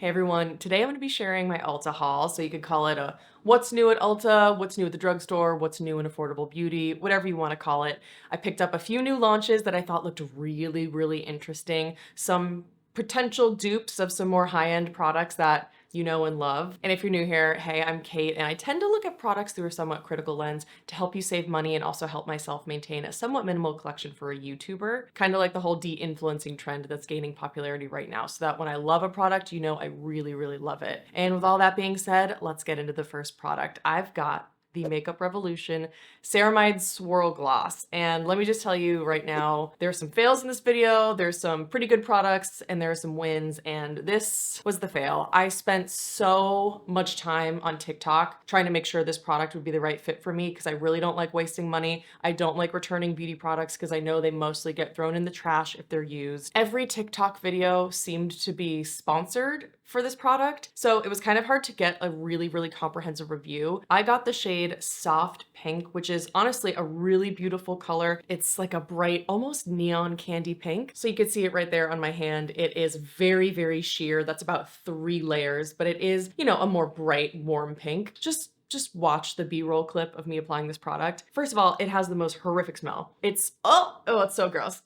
Hey everyone, today I'm going to be sharing my Ulta haul, so you could call it a what's new at Ulta, what's new at the drugstore, what's new in affordable beauty, whatever you want to call it. I picked up a few new launches that I thought looked really interesting, some potential dupes of some more high-end products that you know and love. And if you're new here, hey, I'm Kate, and I tend to look at products through a somewhat critical lens to help you save money and also help myself maintain a somewhat minimal collection for a YouTuber. Kind of like the whole de-influencing trend that's gaining popularity right now, so that when I love a product, you know I really love it. And with all that being said, let's get into the first product. I've got the Makeup Revolution Ceramide Swirl Gloss. And let me just tell you right now, there's some fails in this video, there's some pretty good products, and there are some wins, and this was the fail. I spent so much time on TikTok trying to make sure this product would be the right fit for me because I really don't like wasting money. I don't like returning beauty products because I know they mostly get thrown in the trash if they're used. Every TikTok video seemed to be sponsored for this product, so it was kind of hard to get a really comprehensive review. I got the shade Soft Pink, which is honestly a really beautiful color. It's like a bright, almost neon candy pink. So you can see it right there on my hand. It is very sheer. That's about 3 layers, but it is, you know, a more bright, warm pink. Just watch the B-roll clip of me applying this product. First of all, it has the most horrific smell. It's it's so gross.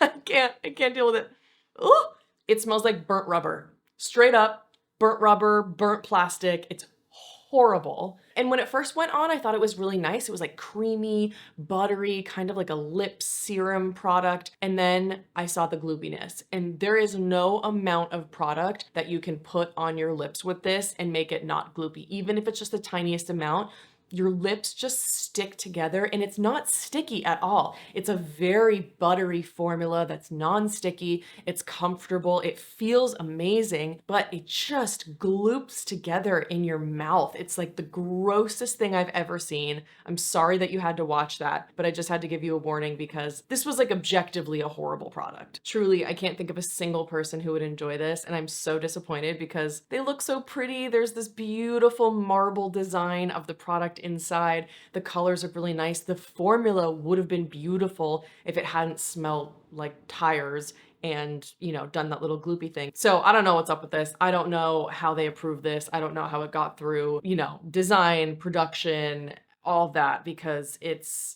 I can't deal with it. Oh, it smells like burnt rubber. Straight up, burnt rubber, burnt plastic. It's horrible. And when it first went on, I thought it was really nice. It was like creamy, buttery, kind of like a lip serum product. And then I saw the gloopiness. And there is no amount of product that you can put on your lips with this and make it not gloopy. Even if it's just the tiniest amount, your lips just stick together, and it's not sticky at all. It's a very buttery formula that's non-sticky. It's comfortable. It feels amazing, but it just gloops together in your mouth. It's like the grossest thing I've ever seen. I'm sorry that you had to watch that, but I just had to give you a warning because this was like objectively a horrible product. Truly, I can't think of a single person who would enjoy this, and I'm so disappointed because they look so pretty. There's this beautiful marble design of the product inside. The colors are really nice. The formula would have been beautiful if it hadn't smelled like tires and, you know, done that little gloopy thing. So I don't know what's up with this. I don't know how they approved this. I don't know how it got through, you know, design, production, all that, because it's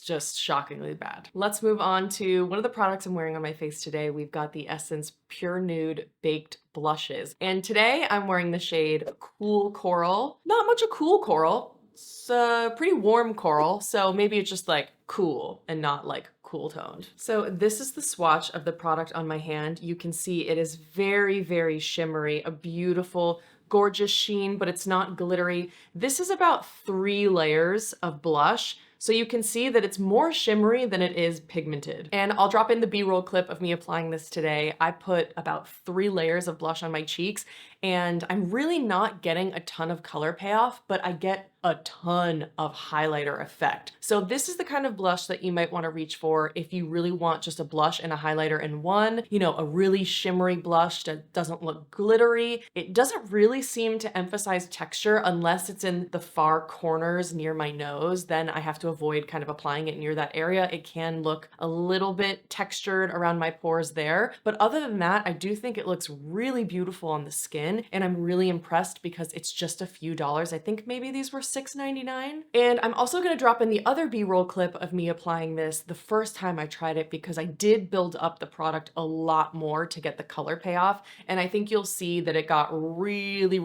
just shockingly bad. Let's move on to one of the products I'm wearing on my face today. We've got the Essence Pure Nude Baked Blushes. And today I'm wearing the shade Cool Coral. Not much a cool coral. It's a pretty warm coral, so maybe it's just like cool and not like cool toned. So this is the swatch of the product on my hand. You can see it is very shimmery, a beautiful, gorgeous sheen, but it's not glittery. This is about 3 layers of blush. So you can see that it's more shimmery than it is pigmented. And I'll drop in the B-roll clip of me applying this today. I put about 3 layers of blush on my cheeks, and I'm really not getting a ton of color payoff, but I get a ton of highlighter effect. So this is the kind of blush that you might want to reach for if you really want just a blush and a highlighter in one, you know, a really shimmery blush that doesn't look glittery. It doesn't really seem to emphasize texture unless it's in the far corners near my nose. Then I have to avoid kind of applying it near that area. It can look a little bit textured around my pores there. But other than that, I do think it looks really beautiful on the skin, and I'm really impressed because it's just a few dollars. I think maybe these were $6.99. And I'm also gonna drop in the other B-roll clip of me applying this the first time I tried it because I did build up the product a lot more to get the color payoff. And I think you'll see that it got really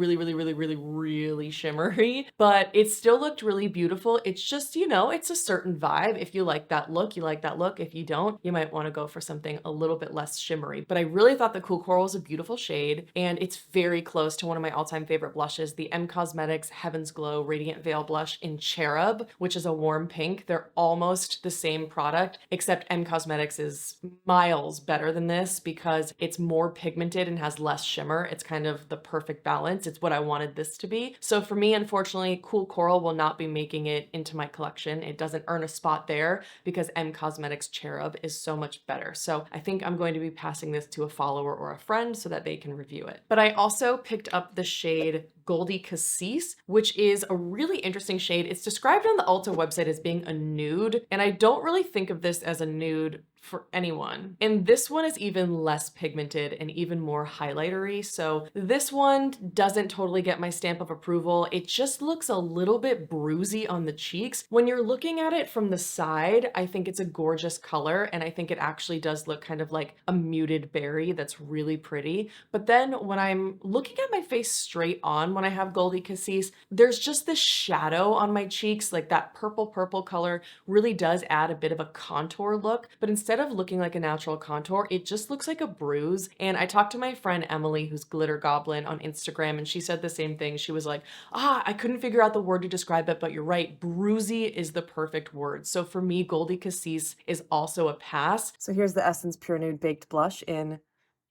shimmery, but it still looked really beautiful. It's just, you know, it's a certain vibe. If you like that look, you like that look. If you don't, you might want to go for something a little bit less shimmery. But I really thought the Cool Coral was a beautiful shade, and it's very close to one of my all-time favorite blushes, the M Cosmetics Heaven's Glow Radiant Veil Blush in Cherub, which is a warm pink. They're almost the same product, except M Cosmetics is miles better than this because it's more pigmented and has less shimmer. It's kind of the perfect balance. It's what I wanted this to be. So for me, unfortunately, Cool Coral will not be making it into my collection. It doesn't earn a spot there because M Cosmetics Cherub is so much better. So I think I'm going to be passing this to a follower or a friend so that they can review it. But I also picked up the shade Goldy Cassis, which is a really interesting shade. It's described on the Ulta website as being a nude, and I don't really think of this as a nude for anyone. And this one is even less pigmented and even more highlightery. So this one doesn't totally get my stamp of approval. It just looks a little bit bruisey on the cheeks. When you're looking at it from the side, I think it's a gorgeous color, and I think it actually does look kind of like a muted berry that's really pretty. But then when I'm looking at my face straight on when I have Goldy Cassis, there's just this shadow on my cheeks, like that purple color really does add a bit of a contour look. But instead of looking like a natural contour, it just looks like a bruise. And I talked to my friend Emily, who's Glitter Goblin, on Instagram, and she said the same thing. She was like, I couldn't figure out the word to describe it, but you're right, bruisey is the perfect word. So for me, Goldy Cassis is also a pass. So here's the Essence Pure Nude Baked Blush in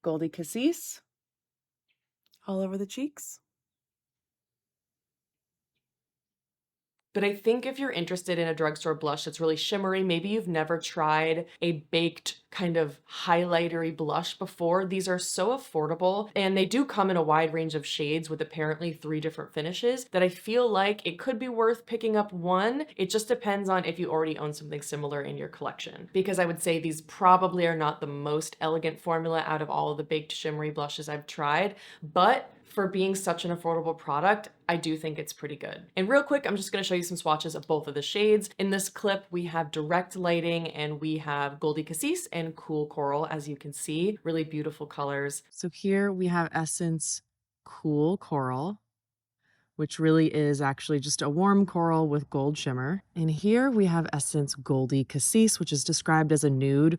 Goldy Cassis all over the cheeks. But I think if you're interested in a drugstore blush that's really shimmery, maybe you've never tried a baked kind of highlightery blush before, these are so affordable, and they do come in a wide range of shades with apparently 3 different finishes, that I feel like it could be worth picking up one. It just depends on if you already own something similar in your collection, because I would say these probably are not the most elegant formula out of all of the baked shimmery blushes I've tried, but for being such an affordable product, I do think it's pretty good. And real quick, I'm just gonna show you some swatches of both of the shades. In this clip, we have Direct Lighting and we have Goldy Cassis and Cool Coral, as you can see, really beautiful colors. So here we have Essence Cool Coral, which really is actually just a warm coral with gold shimmer. And here we have Essence Goldy Cassis, which is described as a nude,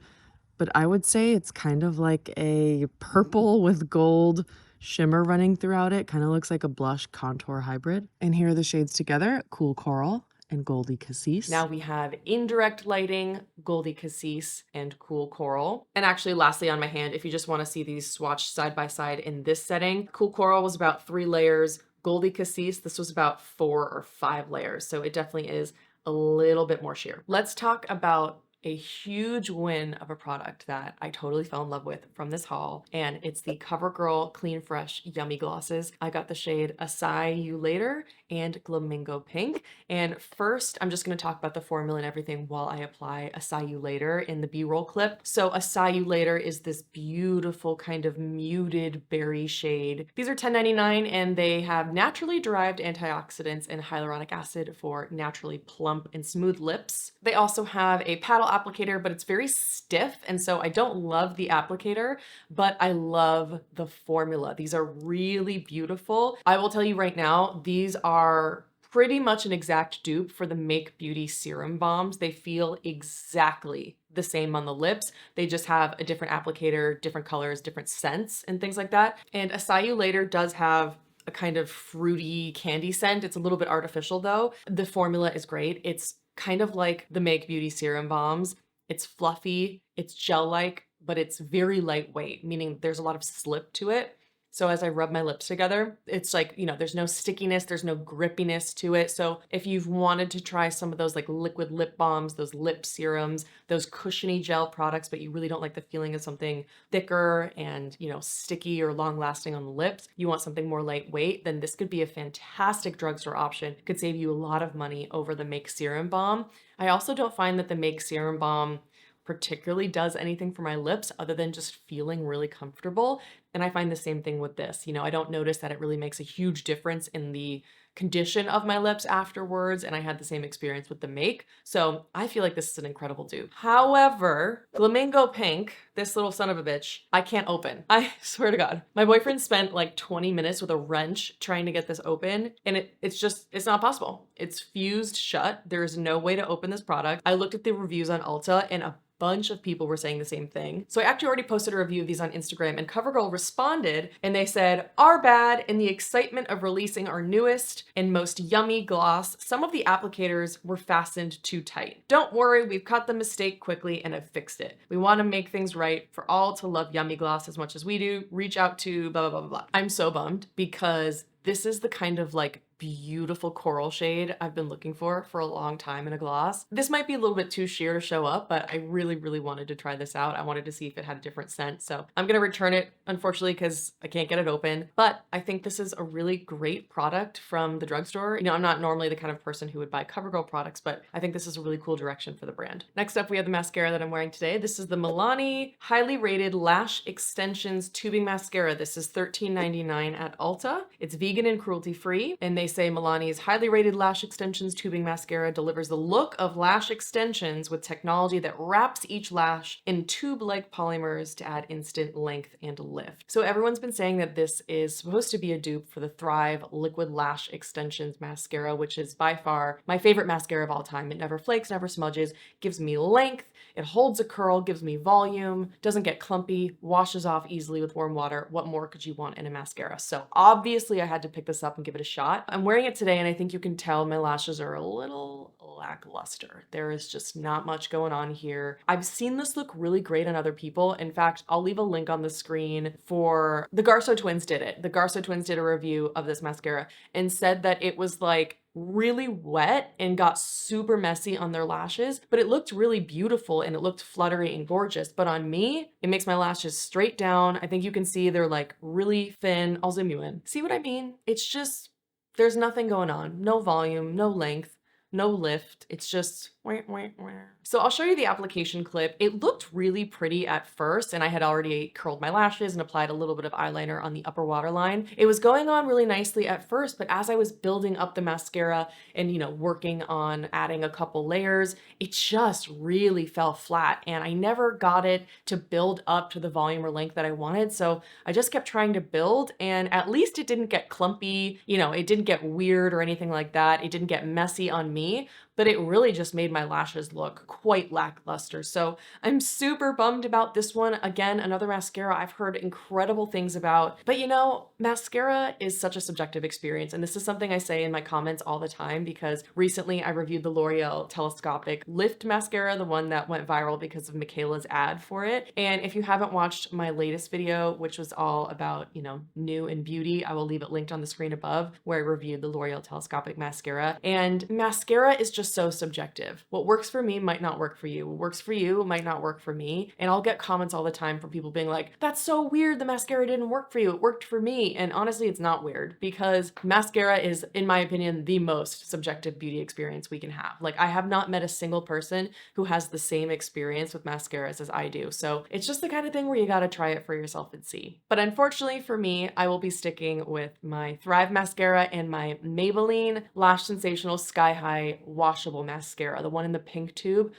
but I would say it's kind of like a purple with gold shimmer running throughout it. Kind of looks like a blush contour hybrid. And here are the shades together, Cool Coral and Goldy Cassis. Now we have Indirect Lighting, Goldy Cassis, and Cool Coral. And actually, lastly on my hand, if you just want to see these swatched side by side in this setting, Cool Coral was about 3 layers. Goldy Cassis, this was about 4 or 5 layers. So it definitely is a little bit more sheer. Let's talk about a huge win of a product that I totally fell in love with from this haul, and it's the Covergirl Clean Fresh Yummy Glosses. I got the shade Acai You Later and Glamingo Pink. And first, I'm just gonna talk about the formula and everything while I apply Acai You Later in the B-roll clip. So Acai You Later is this beautiful kind of muted berry shade. These are $10.99 and they have naturally derived antioxidants and hyaluronic acid for naturally plump and smooth lips. They also have a paddle applicator, but it's very stiff, and so I don't love the applicator, but I love the formula. These are really beautiful. I will tell you right now, these are pretty much an exact dupe for the Make Beauty serum balms. They feel exactly the same on the lips. They just have a different applicator, different colors, different scents, and things like that. And Acai You Later does have a kind of fruity candy scent. It's a little bit artificial though. The formula is great. It's kind of like the Make Beauty serum balms. It's fluffy, it's gel-like, but it's very lightweight, meaning there's a lot of slip to it. So as I rub my lips together, it's like, you know, there's no stickiness, there's no grippiness to it. So if you've wanted to try some of those like liquid lip balms, those lip serums, those cushiony gel products, but you really don't like the feeling of something thicker and, you know, sticky or long lasting on the lips, you want something more lightweight, then this could be a fantastic drugstore option. It could save you a lot of money over the Make Serum Balm. I also don't find that the Make Serum Balm particularly does anything for my lips other than just feeling really comfortable. And I find the same thing with this. You know, I don't notice that it really makes a huge difference in the condition of my lips afterwards, and I had the same experience with the Make. So I feel like this is an incredible dupe. However, Glamingo Pink, this little son of a bitch, I can't open. I swear to God. My boyfriend spent like 20 minutes with a wrench trying to get this open, and it's not possible. It's fused shut. There's no way to open this product. I looked at the reviews on Ulta, and a bunch of people were saying the same thing. So I actually already posted a review of these on Instagram, and Covergirl responded and they said, "Our bad, in the excitement of releasing our newest and most yummy gloss, some of the applicators were fastened too tight. Don't worry, we've cut the mistake quickly and have fixed it. We want to make things right for all to love yummy gloss as much as we do. Reach out to blah, blah, blah, blah, blah." I'm so bummed because this is the kind of like beautiful coral shade I've been looking for a long time in a gloss. This might be a little bit too sheer to show up, but I really, really wanted to try this out. I wanted to see if it had a different scent. So I'm gonna return it, unfortunately, because I can't get it open. But I think this is a really great product from the drugstore. You know, I'm not normally the kind of person who would buy CoverGirl products, but I think this is a really cool direction for the brand. Next up, we have the mascara that I'm wearing today. This is the Milani Highly Rated Lash Extensions Tubing Mascara. This is $13.99 at Ulta. It's vegan and cruelty-free, and they say Milani's Highly Rated Lash Extensions Tubing Mascara delivers the look of lash extensions with technology that wraps each lash in tube-like polymers to add instant length and lift. So everyone's been saying that this is supposed to be a dupe for the Thrive Liquid Lash Extensions Mascara, which is by far my favorite mascara of all time. It never flakes, never smudges, gives me length, it holds a curl, gives me volume, doesn't get clumpy, washes off easily with warm water. What more could you want in a mascara? So obviously I had to pick this up and give it a shot. I'm wearing it today and I think you can tell my lashes are a little lackluster. There is just not much going on here. I've seen this look really great on other people. In fact, I'll leave a link on the screen for the Garso twins did it. The Garso twins did a review of this mascara and said that it was like really wet and got super messy on their lashes, but it looked really beautiful and it looked fluttery and gorgeous. But on me, it makes my lashes straight down. I think you can see they're like really thin. I'll zoom you in. See what I mean? It's just, there's nothing going on. No volume, no length, no lift. It's just wah, wah, wah. So I'll show you the application clip. It looked really pretty at first, and I had already curled my lashes and applied a little bit of eyeliner on the upper waterline. It was going on really nicely at first, but as I was building up the mascara and, you know, working on adding a couple layers, it just really fell flat, and I never got it to build up to the volume or length that I wanted. So I just kept trying to build, and at least it didn't get clumpy, you know, it didn't get weird or anything like that. It didn't get messy on me, but it really just made my lashes look quite lackluster. So I'm super bummed about this one. Again, another mascara I've heard incredible things about, but you know, mascara is such a subjective experience. And this is something I say in my comments all the time because recently I reviewed the L'Oreal Telescopic Lift Mascara, the one that went viral because of Michaela's ad for it. And if you haven't watched my latest video, which was all about, you know, new and beauty, I will leave it linked on the screen above where I reviewed the L'Oreal Telescopic Mascara. And mascara is just so subjective. What works for me might not work for you. What works for you might not work for me. And I'll get comments all the time from people being like, that's so weird, the mascara didn't work for you, it worked for me. And honestly, it's not weird because mascara is, in my opinion, the most subjective beauty experience we can have. Like, I have not met a single person who has the same experience with mascaras as I do. So it's just the kind of thing where you gotta try it for yourself and see. But unfortunately for me, I will be sticking with my Thrive mascara and my Maybelline Lash Sensational Sky High washable mascara, the one in the pink tube.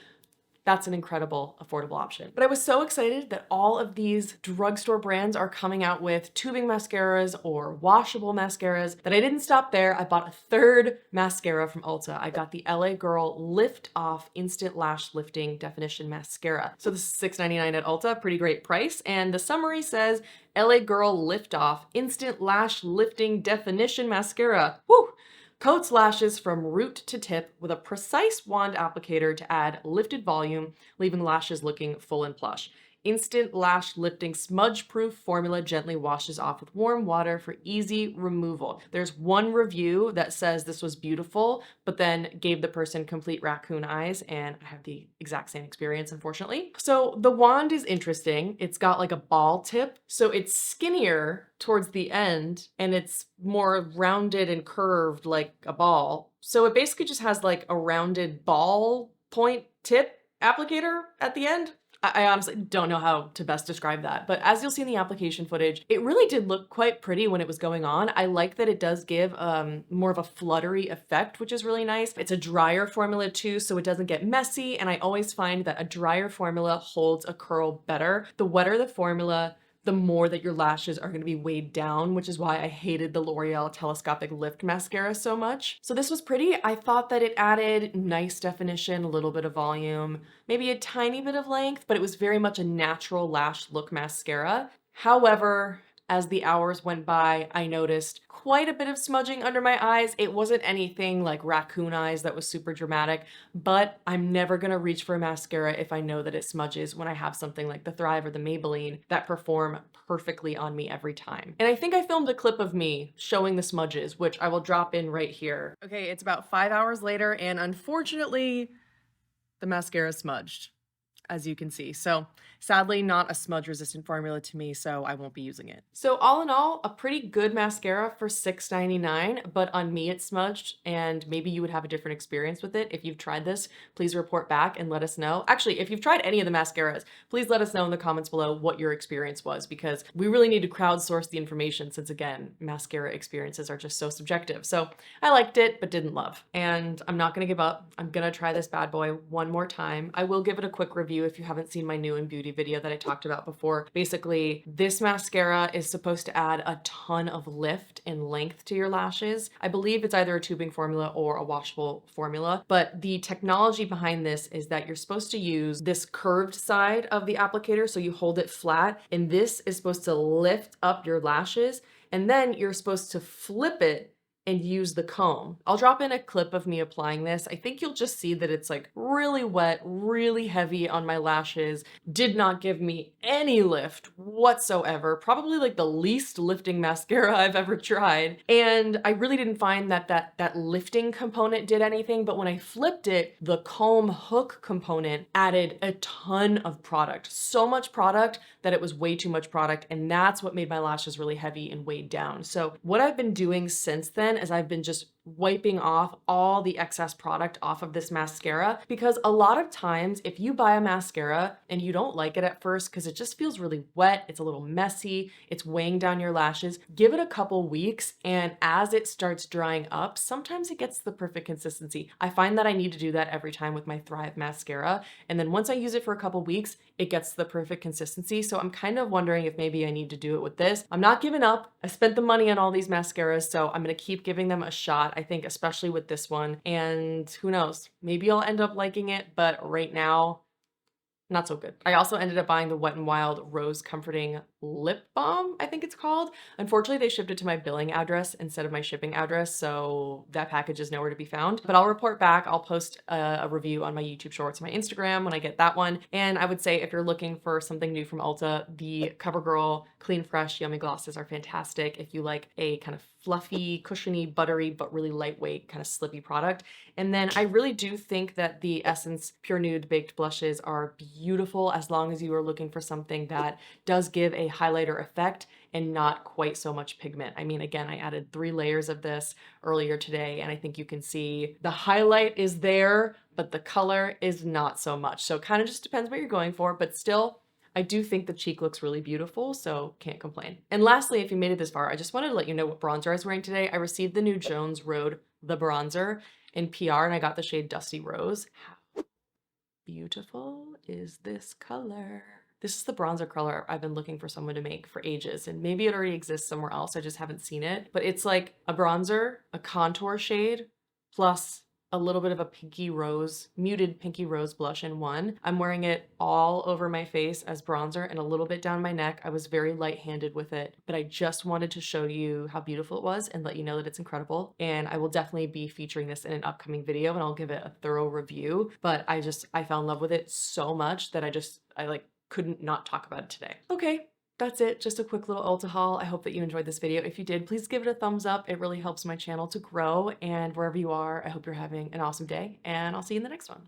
That's an incredible, affordable option. But I was so excited that all of these drugstore brands are coming out with tubing mascaras or washable mascaras that I didn't stop there. I bought a third mascara from Ulta. I got the LA Girl Lift Off Instant Lash Lifting Definition Mascara. So this is $6.99 at Ulta, pretty great price. And the summary says, LA Girl Lift Off Instant Lash Lifting Definition Mascara. Woo! Coats lashes from root to tip with a precise wand applicator to add lifted volume, leaving lashes looking full and plush. Instant lash lifting smudge proof formula gently washes off with warm water for easy removal. There's one review that says this was beautiful, but then gave the person complete raccoon eyes, and I have the exact same experience, unfortunately. So the wand is interesting. It's got like a ball tip, so it's skinnier towards the end and it's more rounded and curved like a ball. So it basically just has like a rounded ball point tip applicator at the end. I honestly don't know how to best describe that, but as you'll see in the application footage, it really did look quite pretty when it was going on. I like that it does give more of a fluttery effect, which is really nice. It's a drier formula too, so it doesn't get messy, and I always find that a drier formula holds a curl better. The wetter the formula, the more that your lashes are going to be weighed down, which is why I hated the L'Oreal Telescopic Lift Mascara so much. So this was pretty. I thought that it added nice definition, a little bit of volume, maybe a tiny bit of length, but it was very much a natural lash look mascara. However, as the hours went by, I noticed quite a bit of smudging under my eyes. It wasn't anything like raccoon eyes that was super dramatic, but I'm never gonna reach for a mascara if I know that it smudges when I have something like the Thrive or the Maybelline that perform perfectly on me every time. And I think I filmed a clip of me showing the smudges, which I will drop in right here. Okay, it's about 5 hours later, and unfortunately, the mascara smudged, as you can see. So sadly, not a smudge resistant formula to me, so I won't be using it. So all in all, a pretty good mascara for $6.99, but on me it smudged, and maybe you would have a different experience with it. If you've tried this, please report back and let us know. Actually, if you've tried any of the mascaras, please let us know in the comments below what your experience was, because we really need to crowdsource the information since, again, mascara experiences are just so subjective. So I liked it, but didn't love. And I'm not gonna give up. I'm gonna try this bad boy one more time. I will give it a quick review if you haven't seen my new and beauty video that I talked about before. Basically, this mascara is supposed to add a ton of lift and length to your lashes. I believe it's either a tubing formula or a washable formula, but the technology behind this is that you're supposed to use this curved side of the applicator, so you hold it flat, and this is supposed to lift up your lashes, and then you're supposed to flip it and use the comb. I'll drop in a clip of me applying this. I think you'll just see that it's like really wet, really heavy on my lashes. Did not give me any lift whatsoever. Probably like the least lifting mascara I've ever tried. And I really didn't find that that lifting component did anything, but when I flipped it, the comb hook component added a ton of product. So much product that it was way too much product, and that's what made my lashes really heavy and weighed down. So what I've been doing since then is I've been just wiping off all the excess product off of this mascara, because a lot of times if you buy a mascara and you don't like it at first because it just feels really wet, it's a little messy, it's weighing down your lashes, give it a couple weeks, and as it starts drying up, sometimes it gets the perfect consistency. I find that I need to do that every time with my Thrive mascara, and then once I use it for a couple weeks, it gets the perfect consistency. So I'm kind of wondering if maybe I need to do it with this. I'm not giving up. I spent the money on all these mascaras, so I'm gonna keep giving them a shot, I think, especially with this one. And who knows, maybe I'll end up liking it, but right now, not so good. I also ended up buying the Wet n Wild Rose Comforting Lip Balm, I think it's called. Unfortunately, they shipped it to my billing address instead of my shipping address, so that package is nowhere to be found. But I'll report back. I'll post a review on my YouTube Shorts and my Instagram when I get that one. And I would say if you're looking for something new from Ulta, the Covergirl Clean Fresh Yummy Glosses are fantastic if you like a kind of fluffy, cushiony, buttery, but really lightweight, kind of slippy product. And then I really do think that the Essence Pure Nude Baked Blushes are beautiful as long as you are looking for something that does give a highlighter effect and not quite so much pigment. I mean, again, I added 3 layers of this earlier today, and I think you can see the highlight is there, but the color is not so much. So it kind of just depends what you're going for, but still, I do think the cheek looks really beautiful, so can't complain. And lastly, if you made it this far, I just wanted to let you know what bronzer I was wearing today. I received the new Jones Road The Bronzer in PR, and I got the shade Dusty Rose. How beautiful is this color? This is the bronzer color I've been looking for someone to make for ages, and maybe it already exists somewhere else, I just haven't seen it. But it's like a bronzer, a contour shade, plus a little bit of a pinky rose, muted pinky rose blush in one. I'm wearing it all over my face as bronzer and a little bit down my neck. I was very light-handed with it, but I just wanted to show you how beautiful it was and let you know that it's incredible. And I will definitely be featuring this in an upcoming video, and I'll give it a thorough review. But I fell in love with it so much that I like couldn't not talk about it today. Okay. That's it, just a quick little Ulta haul. I hope that you enjoyed this video. If you did, please give it a thumbs up. It really helps my channel to grow, and wherever you are, I hope you're having an awesome day, and I'll see you in the next one.